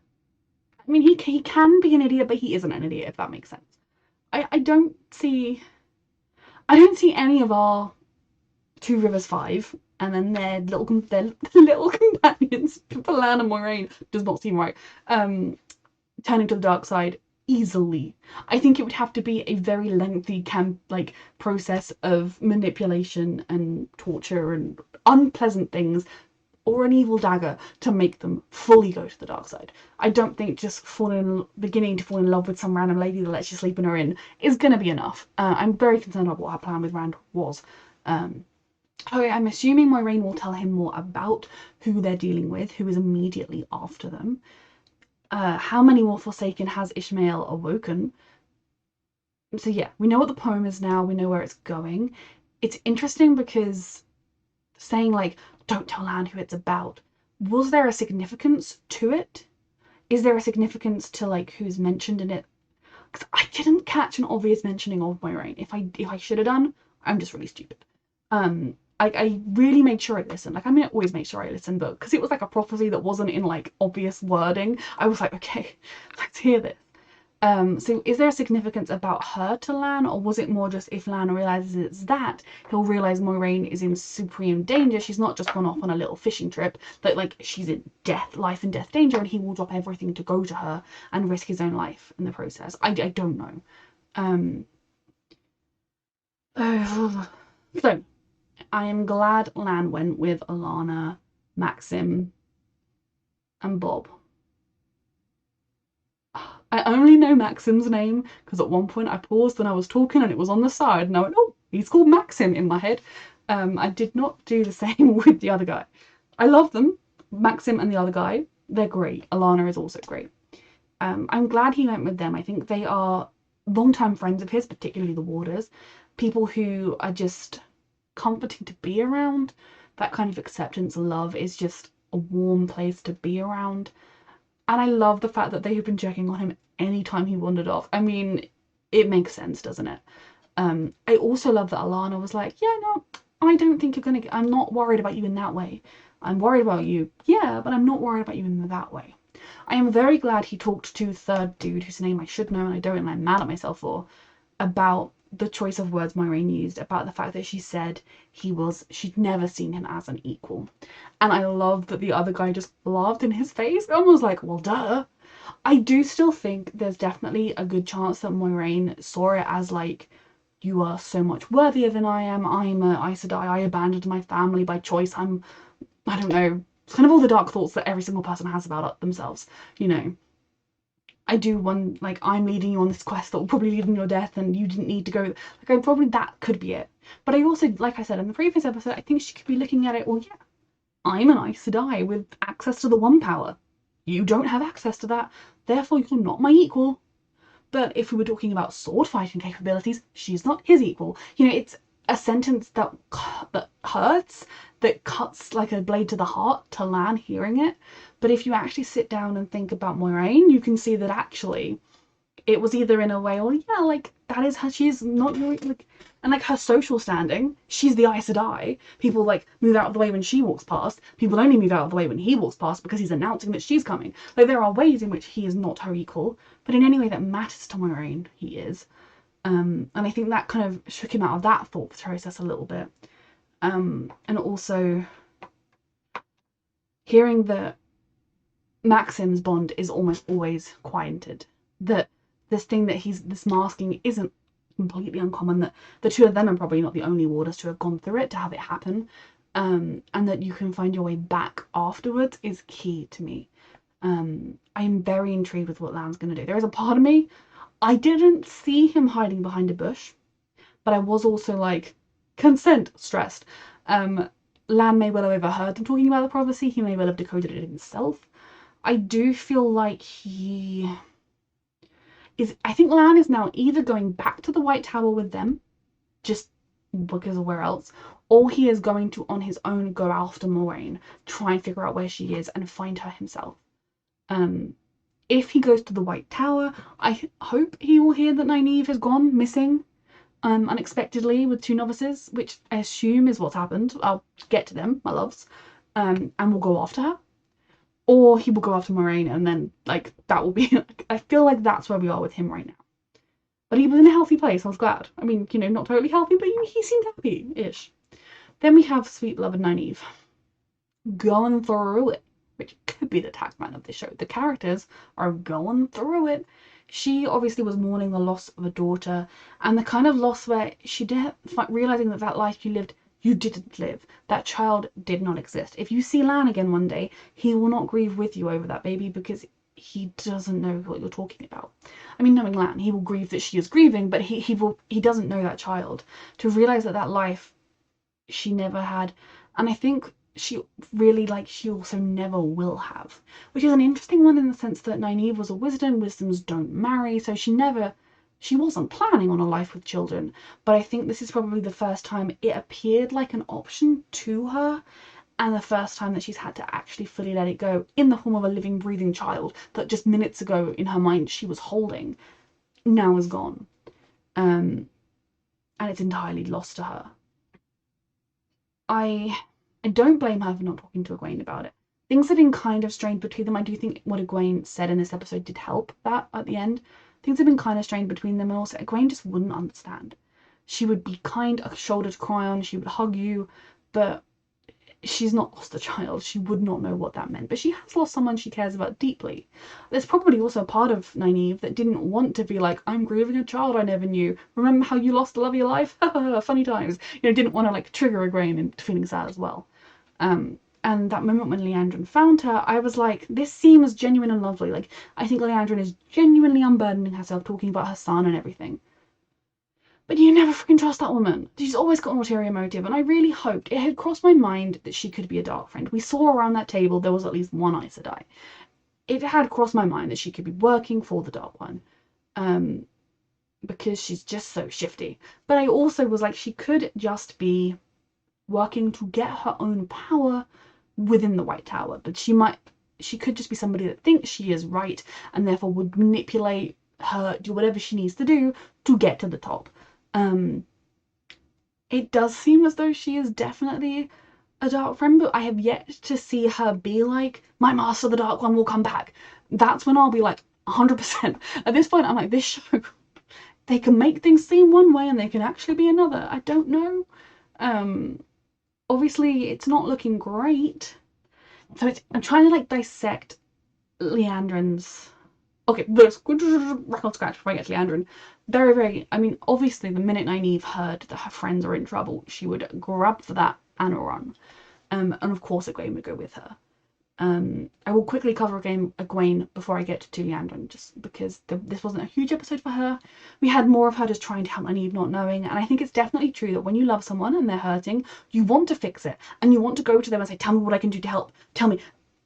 I mean, he can be an idiot, but he isn't an idiot, if that makes sense. I don't see any of our Two Rivers Five and then their little companions, Lan and Moiraine, does not seem right, turning to the dark side easily. I think it would have to be a very lengthy process of manipulation and torture and unpleasant things, or an evil dagger to make them fully go to the dark side. I don't think just beginning to fall in love with some random lady that lets you sleep in her inn is going to be enough. I'm very concerned about what her plan with Rand was. I'm assuming Moiraine will tell him more about who they're dealing with, who is immediately after them. How many more Forsaken has Ishmael awoken? So yeah, we know what the poem is now, we know where it's going. It's interesting because saying like, don't tell Lan who it's about, was there a significance to it? Is there a significance to like who's mentioned in it? Because I didn't catch an obvious mentioning of Moiraine. If I should have done, I'm just really stupid. I really made sure I listened. Like, I mean, I always make sure I listen, but because it was like a prophecy that wasn't in like obvious wording, I was like, okay, let's hear this. So is there a significance about her to Lan, or was it more just if Lan realizes it's that, he'll realize Moiraine is in supreme danger? She's not just gone off on a little fishing trip, that like she's in life and death danger, and he will drop everything to go to her and risk his own life in the process. I don't know. So I am glad Lan went with Alana, Maxim, and Bob. I only know Maxim's name because at one point I paused when I was talking and it was on the side and I went, oh, he's called Maxim in my head. I did not do the same with the other guy. I love them, Maxim and the other guy. They're great. Alana is also great. I'm glad he went with them. I think they are long-time friends of his, particularly the Warders. People who are just comforting to be around. That kind of acceptance and love is just a warm place to be around. And I love the fact that they have been checking on him anytime he wandered off. I mean, it makes sense, doesn't it? I also love that Alana was like, yeah, no, I don't think you're gonna I'm not worried about you in that way. I'm worried about you, yeah, but I'm not worried about you in that way. I am very glad he talked to third dude, whose name I should know and I don't, and I'm mad at myself for, about the choice of words Moiraine used, about the fact that she said she'd never seen him as an equal. And I love that the other guy just laughed in his face, almost like, well, duh. I do still think there's definitely a good chance that Moiraine saw it as like, you are so much worthier than I am. I'm a Aes Sedai. I abandoned my family by choice. I don't know, it's kind of all the dark thoughts that every single person has about themselves, you know. I do one, like, I'm leading you on this quest that will probably lead in your death and you didn't need to go. Like, that could be it. But I also, like I said in the previous episode, I think she could be looking at it, well, yeah, I'm an Aes Sedai with access to the One Power. You don't have access to that, therefore you're not my equal. But if we were talking about sword fighting capabilities, she's not his equal. You know, it's a sentence that hurts, that cuts like a blade to the heart to Lan hearing it. But if you actually sit down and think about Moiraine, you can see that actually it was either in a way, or yeah, like that is her, she's not your, like, and like her social standing, she's the Aes Sedai. People like move out of the way when she walks past. People only move out of the way when he walks past because he's announcing that she's coming. Like there are ways in which he is not her equal, but in any way that matters to Moiraine, he is. And I think that kind of shook him out of that thought process a little bit. And also hearing that Maxim's bond is almost always quieted, that this masking isn't completely uncommon, that the two of them are probably not the only Warders to have gone through it, to have it happen, and that you can find your way back afterwards is key to me. I'm very intrigued with what Lan's going to do. There is a part of me, I didn't see him hiding behind a bush, but I was also like, consent stressed. Lan may well have overheard them talking about the prophecy. He may well have decoded it himself. I do feel like he is. I think Lan is now either going back to the White Tower with them, just because of where else, or he is going to, on his own, go after Moraine, try and figure out where she is and find her himself. If he goes to the White Tower, I hope he will hear that Nynaeve has gone missing unexpectedly with 2 novices, which I assume is what's happened. I'll get to them, my loves, and we'll go after her. Or he will go after Moraine, and then, like, that will be... Like, I feel like that's where we are with him right now. But he was in a healthy place, I was glad. I mean, you know, not totally healthy, but he seemed happy-ish. Then we have sweet beloved Nynaeve going through it, which could be the tagline of this show. The characters are going through it. She obviously was mourning the loss of a daughter, and the kind of loss where she did realizing that life you lived, you didn't live. That child did not exist. If you see Lan again one day, he will not grieve with you over that baby because he doesn't know what you're talking about. I mean, knowing Lan, he will grieve that she is grieving, but he doesn't know that child. To realize that life she never had, and I think she really, like, she also never will have, which is an interesting one in the sense that Nynaeve was a wizard and wisdoms don't marry, so she wasn't planning on a life with children, but I think this is probably the first time it appeared like an option to her, and the first time that she's had to actually fully let it go in the form of a living, breathing child that just minutes ago in her mind she was holding, now is gone. And it's entirely lost to her. I don't blame her for not talking to Egwene about it. Things have been kind of strained between them. I do think what Egwene said in this episode did help that at the end. Things have been kind of strained between them, and also Egwene just wouldn't understand. She would be kind, a shoulder to cry on, she would hug you, but she's not lost a child. She would not know what that meant. But she has lost someone she cares about deeply. There's probably also a part of Nynaeve that didn't want to be like, I'm grieving a child I never knew. Remember how you lost the love of your life? Funny times. You know, didn't want to like trigger Egwene into feeling sad as well. And that moment when Liandrin found her, I was like, this seems genuine and lovely. Like, I think Liandrin is genuinely unburdening herself, talking about her son and everything. But you never freaking trust that woman. She's always got an ulterior motive, and I really hoped, it had crossed my mind that she could be a dark friend. We saw around that table there was at least one Aes Sedai. It had crossed my mind that she could be working for the Dark One. Because she's just so shifty. But I also was like, she could just be working to get her own power within the White Tower. But she could just be somebody that thinks she is right, and therefore would manipulate her, do whatever she needs to do to get to the top. It does seem as though she is definitely a dark friend, but I have yet to see her be like, my master, the Dark One, will come back. That's when I'll be like, 100%. At this point, I'm like, this show, they can make things seem one way and they can actually be another. I don't know. Obviously, it's not looking great. So I'm trying to like dissect Liandrin's... Okay, let's record scratch before I get to Liandrin. Very, very... I mean, obviously, the minute Nynaeve heard that her friends are in trouble, she would grab for that and run. And of course, Egwene would go with her. I will quickly cover Egwene before I get to Liandrin, just because this wasn't a huge episode for her. We had more of her just trying to help Nynaeve, not knowing, and I think it's definitely true that when you love someone and they're hurting, you want to fix it, and you want to go to them and say, tell me what I can do to help, tell me.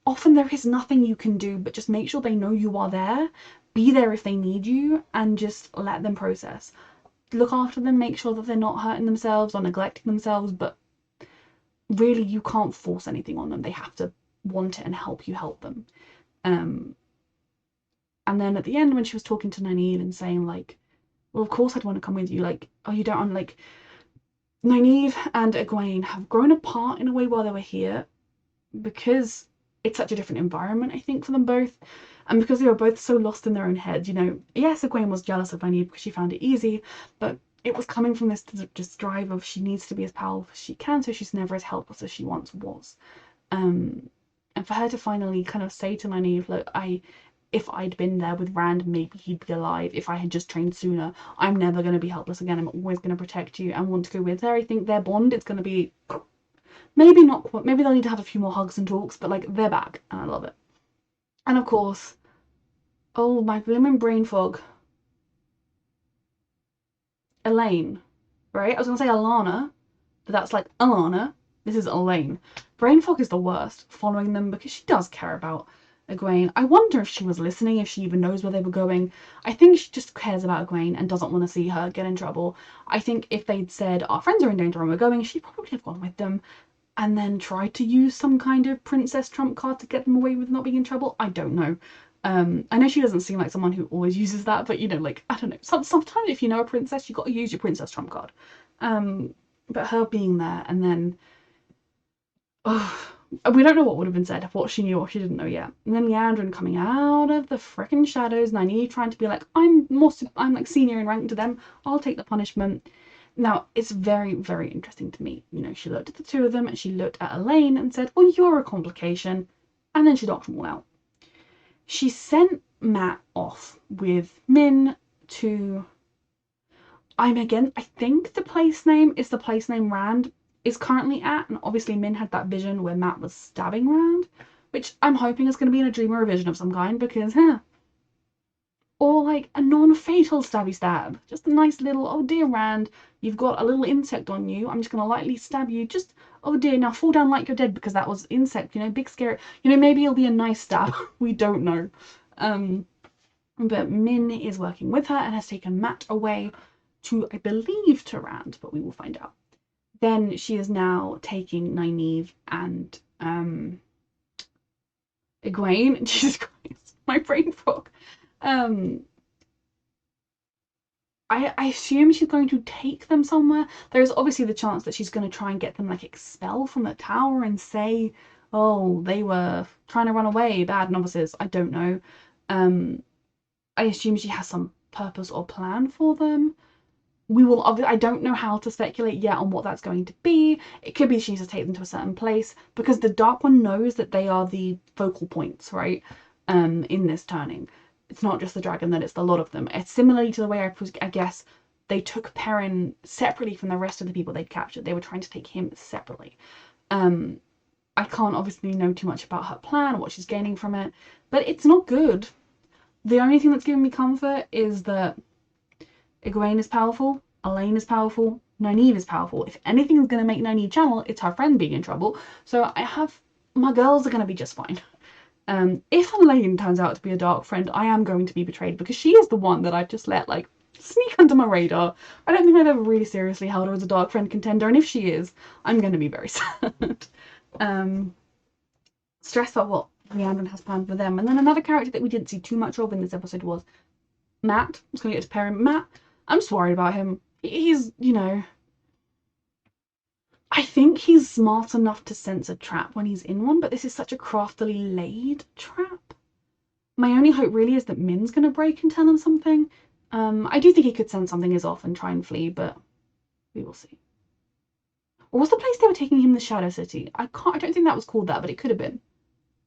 Often there is nothing you can do, but just make sure they know you are there, be there if they need you, and just let them process. Look after them, make sure that they're not hurting themselves or neglecting themselves, but really you can't force anything on them. They have to want it and help you help them. And then at the end when she was talking to Nynaeve and saying like, well, of course I'd want to come with you, like, oh, you don't, like, Nynaeve and Egwene have grown apart in a way while they were here because it's such a different environment, I think, for them both, and because they were both so lost in their own heads. You know, yes, Egwene was jealous of Nynaeve because she found it easy, but it was coming from this just drive of she needs to be as powerful as she can, so she's never as helpless as she once was. And for her to finally kind of say to Nynaeve, look, if I'd been there with Rand, maybe he'd be alive. If I had just trained sooner, I'm never going to be helpless again. I'm always going to protect you and want to go with her. I think their bond is going to be... maybe not quite, maybe they'll need to have a few more hugs and talks, but like, they're back, and I love it. And of course, oh, my blooming brain fog. Elaine, right? I was gonna say Alana, but that's like Alana. This is Elaine. Brain fog is the worst, following them because she does care about Egwene. I wonder if she was listening, if she even knows where they were going. I think she just cares about Egwene and doesn't want to see her get in trouble. I think if they'd said, our friends are in danger and we're going, she'd probably have gone with them and then tried to use some kind of princess trump card to get them away with not being in trouble. I don't know. I know she doesn't seem like someone who always uses that, but you know, like, I don't know. Sometimes if you know a princess, you got to use your princess trump card. But her being there and then, we don't know what would have been said, what she knew or she didn't know yet. And then Liandrin coming out of the frickin' shadows, Nynaeve trying to be like, I'm like senior in rank to them, I'll take the punishment. Now, it's very, very interesting to me. You know, she looked at the two of them and she looked at Elaine and said, well, you're a complication. And then she knocked them all out. She sent Matt off with Min to... I think the place name is the place name Rand is currently at, and obviously Min had that vision where Matt was stabbing Rand, which I'm hoping is going to be in a dream or a vision of some kind, because, or like a non-fatal stabby stab. Just a nice little, oh dear Rand, you've got a little insect on you, I'm just going to lightly stab you, just, oh dear, now fall down like you're dead because that was insect, you know, big scary, you know, maybe it'll be a nice stab, we don't know. But Min is working with her and has taken Matt away to, I believe, to Rand, but we will find out. Then she is now taking Nynaeve and Egwene. Jesus Christ, my brain fog. I assume she's going to take them somewhere. There's obviously the chance that she's going to try and get them like expelled from the tower and say, oh, they were trying to run away, bad novices. I don't know. I assume she has some purpose or plan for them. I don't know how to speculate yet on what that's going to be. It could be she needs to take them to a certain place because the Dark One knows that they are the focal points, right? In this turning. It's not just the dragon, that it's a lot of them. It's similarly to the way I guess they took Perrin separately from the rest of the people they'd captured. They were trying to take him separately. I can't obviously know too much about her plan, what she's gaining from it, but it's not good. The only thing that's giving me comfort is that Egwene is powerful, Elaine is powerful, Nynaeve is powerful. If anything is going to make Nynaeve channel, it's her friend being in trouble. So my girls are going to be just fine. If Elaine turns out to be a dark friend, I am going to be betrayed because she is the one that I've just let like sneak under my radar. I don't think I've ever really seriously held her as a dark friend contender, and if she is, I'm going to be very sad. Stressed about what Liandrin has planned for them. And then another character that we didn't see too much of in this episode was Matt. I'm just going to get to Perrin. Matt, I'm just worried about him. He's, you know... I think he's smart enough to sense a trap when he's in one, but this is such a craftily laid trap. My only hope really is that Min's going to break and tell him something. I do think he could sense something is off and try and flee, but we will see. Or was the place they were taking him the Shadow City? I don't think that was called that, but it could have been.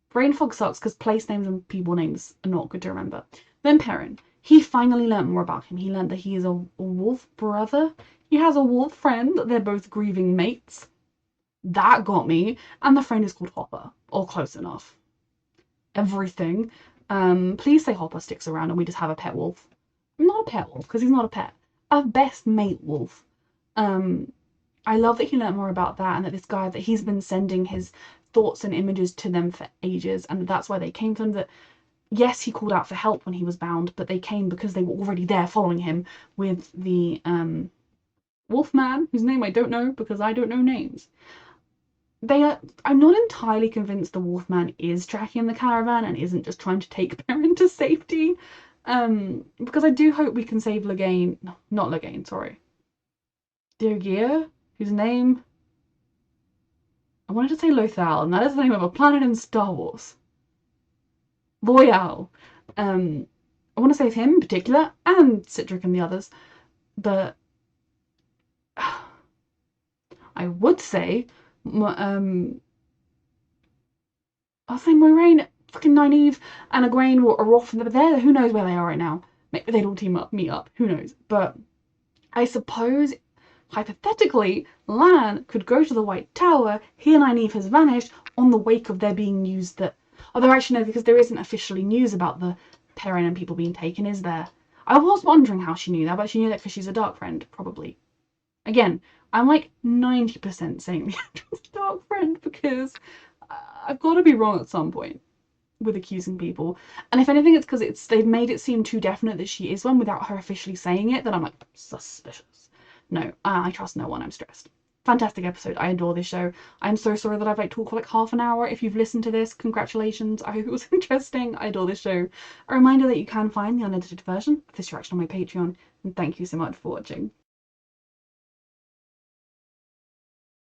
Brain fog sucks because place names and people names are not good to remember. Then Perrin. He finally learnt more about him. He learnt that he is a wolf brother. He has a wolf friend. They're both grieving mates. That got me. And the friend is called Hopper. Or close enough. Everything. Please say Hopper sticks around and we just have a pet wolf. Not a pet wolf, because he's not a pet. A best mate wolf. I love that he learnt more about that and that this guy, that he's been sending his thoughts and images to them for ages and that's why they came to him. That yes, he called out for help when he was bound, but they came because they were already there following him with the Wolfman, whose name I don't know because I don't know names. I'm not entirely convinced the Wolfman is tracking the caravan and isn't just trying to take Perrin to safety. Because I do hope we can save Lagaine. No, not Lagaine, sorry. Dirgear, whose name... I wanted to say Lothal, and that is the name of a planet in Star Wars. Loyal. I want to save him in particular, and Citric and the others, but I would say I'll say Moiraine, fucking Nynaeve, and Egwene are off there. Who knows where they are right now? Maybe they'd all meet up. Who knows? But I suppose, hypothetically, Lan could go to the White Tower. He and Nynaeve has vanished on the wake of there being news that... Although actually no, because there isn't officially news about the Perrin and people being taken, is there? I was wondering how she knew that, but she knew that because she's a dark friend, probably. Again, I'm like 90% saying Liandrin's dark friend because I've got to be wrong at some point with accusing people. And if anything, it's because they've made it seem too definite that she is one without her officially saying it, then I'm like, suspicious. No, I trust no one. I'm stressed. Fantastic episode. I adore this show. I'm so sorry that I've like talked for like half an hour. If you've listened to this, congratulations. I hope it was interesting. I adore this show. A reminder that you can find the unedited version of this reaction on my Patreon. And thank you so much for watching.